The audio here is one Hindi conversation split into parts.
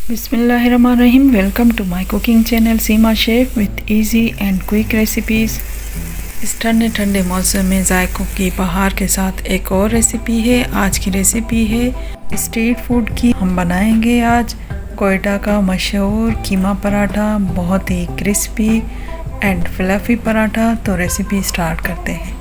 बिस्मिल्लाहिर्रहमानिर्रहीम। Welcome to my cooking channel Seema chef with easy and quick recipes. इस ठंडे ठंडे मौसम में जायकों की बहार के साथ एक और रेसिपी है। आज की रेसिपी है स्ट्रीट फूड की। हम बनाएंगे आज कोयटा का मशहूर कीमा पराठा, बहुत ही क्रिस्पी एंड फ्लफी पराठा। तो रेसिपी स्टार्ट करते हैं।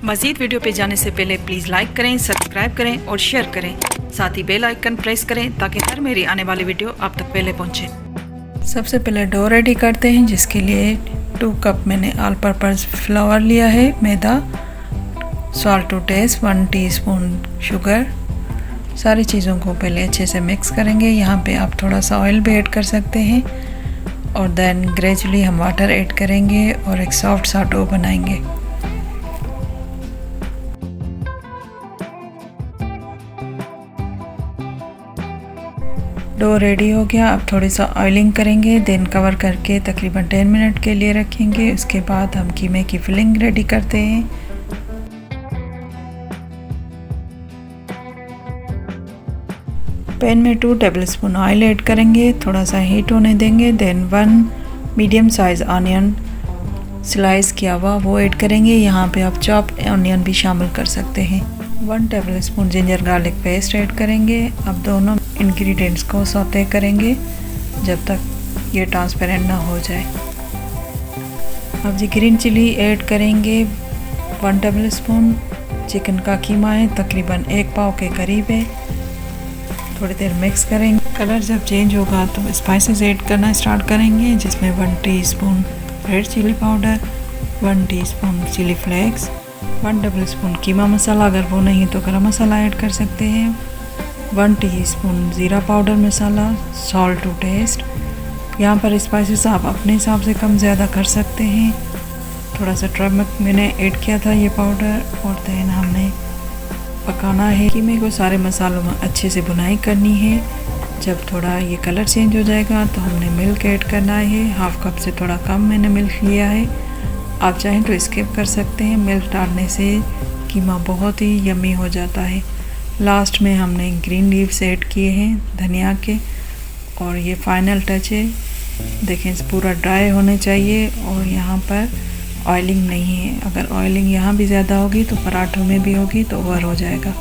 मज़ीद वीडियो पे जाने से पहले प्लीज़ लाइक करें, सब्सक्राइब करें और शेयर करें। साथ ही बेल आइकन प्रेस करें ताकि हर मेरी आने वाली वीडियो आप तक पहले पहुंचे। सबसे पहले डो रेडी करते हैं, जिसके लिए 2 कप मैंने ऑल पर्पस फ्लावर लिया है, मैदा, salt to taste, 1 teaspoon sugar. सारी चीज़ों को पहले अच्छे से मिक्स करेंगे। यहाँ पे आप थोड़ा सा ऑयल भी ऐड कर सकते हैं और देन ग्रेजुअली हम वाटर ऐड करेंगे और एक सॉफ्ट सा डो बनाएंगे। डो रेडी हो गया। अब थोड़ी सा ऑयलिंग करेंगे, देन कवर करके तकरीबन 10 मिनट के लिए रखेंगे। उसके बाद हम कीमे की फिलिंग रेडी करते हैं। पैन में 2 टेबलस्पून ऑयल ऐड करेंगे, थोड़ा सा हीट होने देंगे। Then 1 medium size onion slice किया हुआ वो ऐड करेंगे। यहाँ पे आप चॉप ऑनियन भी शामिल कर सकते हैं। 1 tablespoon ginger garlic paste add करेंगे। अब दोनों इंग्रेडिएंट्स को सौते करेंगे जब तक ये ट्रांसपेरेंट ना हो जाए। अब जी ग्रीन चिली ऐड करेंगे, 1 टेबलस्पून। चिकन का कीमा है, तकरीबन 1 पाव के करीब है। थोड़ी देर मिक्स करेंगे। कलर जब चेंज होगा तो स्पाइसेस ऐड करना स्टार्ट करेंगे, जिसमें 1 teaspoon red chilli powder, 1 teaspoon chilli flakes, 1 tablespoon keema masala, अगर वो नहीं तो गरम मसाला ऐड कर सकते हैं, 1 टीस्पून ज़ीरा powder masala, salt to taste. यहाँ पर स्पाइसेस आप अपने हिसाब से कम ज़्यादा कर सकते हैं। थोड़ा सा टर्मरिक मैंने ऐड किया था ये पाउडर। और देन हमने पकाना है कीमे को। सारे मसालों में अच्छे से भुनाई करनी है। जब थोड़ा ये कलर चेंज हो जाएगा तो हमने मिल्क ऐड करना है। 1/2 कप से थोड़ा कम मैंने मिल्क लिया है। आप चाहें तो स्किप कर सकते हैं। मिल्क डालने से कीमा बहुत ही यम्मी हो जाता है। लास्ट में हमने ग्रीन लीव्स ऐड किए हैं धनिया के, और ये फाइनल टच है। देखें पूरा ड्राई होने चाहिए और यहाँ पर ऑयलिंग नहीं है। अगर ऑयलिंग यहाँ भी ज़्यादा होगी तो पराठों में भी होगी तो ओवर हो जाएगा।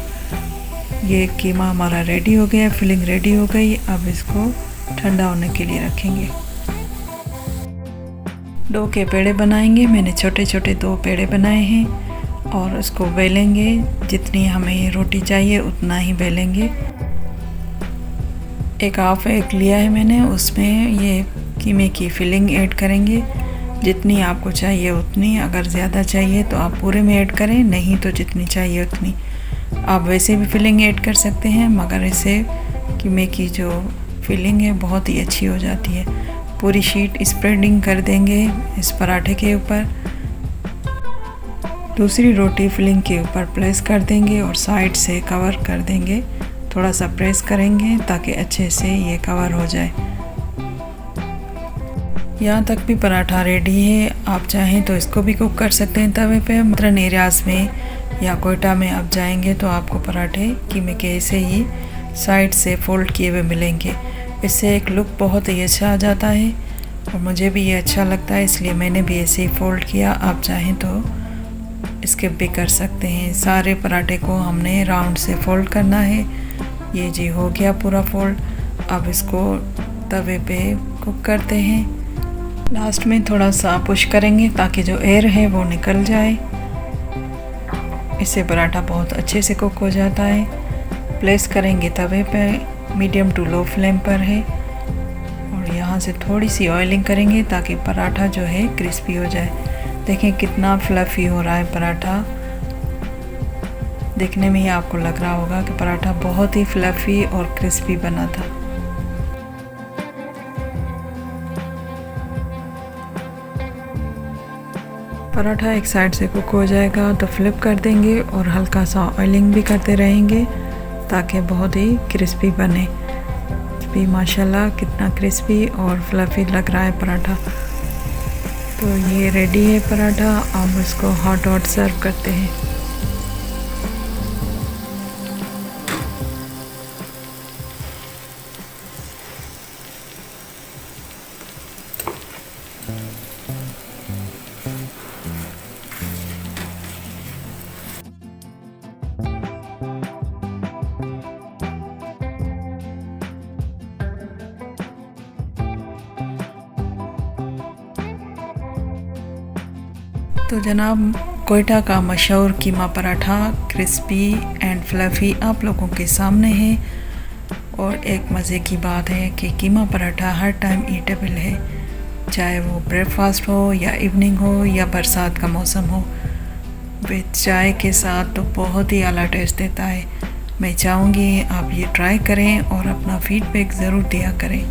ये कीमा हमारा रेडी हो गया, फिलिंग रेडी हो गई। अब इसको ठंडा होने के लिए रखेंगे। डो के पेड़े बनाएंगे। मैंने छोटे छोटे 2 पेड़े बनाए हैं और उसको बेलेंगे। जितनी हमें रोटी चाहिए उतना ही बेलेंगे। एक हाफ एग लिया है मैंने, उसमें ये कीमे की फिलिंग ऐड करेंगे। जितनी आपको चाहिए उतनी, अगर ज़्यादा चाहिए तो आप पूरे में ऐड करें, नहीं तो जितनी चाहिए उतनी। आप वैसे भी फिलिंग ऐड कर सकते हैं, मगर इससे कीमे की जो फिलिंग है बहुत ही अच्छी हो जाती है। पूरी शीट स्प्रेडिंग कर देंगे इस पराठे के ऊपर। दूसरी रोटी फिलिंग के ऊपर प्लेस कर देंगे और साइड से कवर कर देंगे। थोड़ा सा प्रेस करेंगे ताकि अच्छे से ये कवर हो जाए। यहाँ तक भी पराठा रेडी है। आप चाहें तो इसको भी कुक कर सकते हैं तवे पे। मटन एरियाज़ में या कोयटा में आप जाएंगे तो आपको पराठे कीमे के ऐसे ही साइड से फोल्ड किए हुए मिलेंगे। इससे एक लुक बहुत ही अच्छा आ जाता है और मुझे भी ये अच्छा लगता है, इसलिए मैंने भी ऐसे ही फोल्ड किया। आप चाहें तो स्किप भी कर सकते हैं। सारे पराठे को हमने राउंड से फोल्ड करना है। ये जी हो गया पूरा फोल्ड। अब इसको तवे पे कुक करते हैं। लास्ट में थोड़ा सा पुश करेंगे ताकि जो एयर है वो निकल जाए। इससे पराठा बहुत अच्छे से कुक हो जाता है। प्लेस करेंगे तवे पे, मीडियम टू लो फ्लेम पर है, और यहाँ से थोड़ी सी ऑयलिंग करेंगे ताकि पराठा जो है क्रिस्पी हो जाए। देखें कितना फ्लफ़ी हो रहा है पराठा। देखने में ही आपको लग रहा होगा कि पराठा बहुत ही फ्लफ़ी और क्रिस्पी बना था। पराठा एक साइड से कुक हो जाएगा तो फ्लिप कर देंगे और हल्का सा ऑयलिंग भी करते रहेंगे ताकि बहुत ही क्रिस्पी बने। भी माशाल्लाह कितना क्रिस्पी और फ्लफ़ी लग रहा है पराठा। तो ये रेडी है पराठा। अब इसको हॉट सर्व करते हैं। तो जनाब, कोयटा का मशहूर कीमा पराठा क्रिस्पी एंड फ्लफ़ी आप लोगों के सामने है। और एक मज़े की बात है कि कीमा पराठा हर टाइम ईटेबल है, चाहे वो ब्रेकफास्ट हो या इवनिंग हो या बरसात का मौसम हो। विद चाय के साथ तो बहुत ही आला टेस्ट देता है। मैं चाहूँगी आप ये ट्राई करें और अपना फीडबैक ज़रूर दिया करें।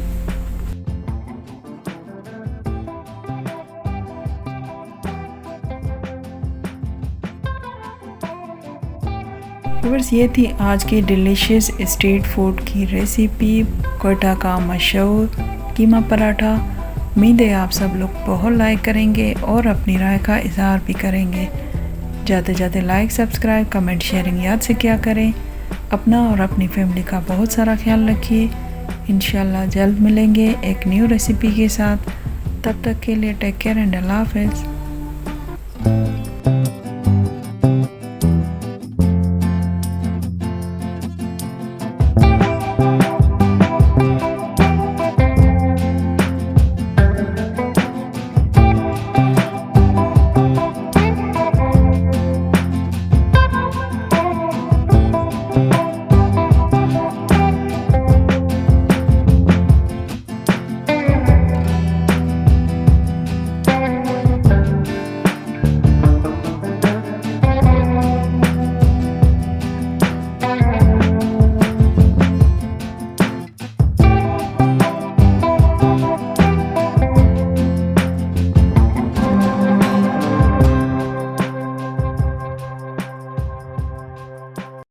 व्यूअर्स, ये थी आज की डिलीशियस स्ट्रीट फूड की रेसिपी, कोयटा का मशहूर कीमा पराठा। उम्मीद है आप सब लोग बहुत लाइक करेंगे और अपनी राय का इज़हार भी करेंगे। जाते जाते लाइक, सब्सक्राइब, कमेंट, शेयरिंग याद से क्या करें। अपना और अपनी फैमिली का बहुत सारा ख्याल रखिए। इंशाल्लाह जल्द मिलेंगे एक न्यू रेसिपी के साथ। तब तक के लिए टेक केयर एंड अल्लाह हाफ़िज़।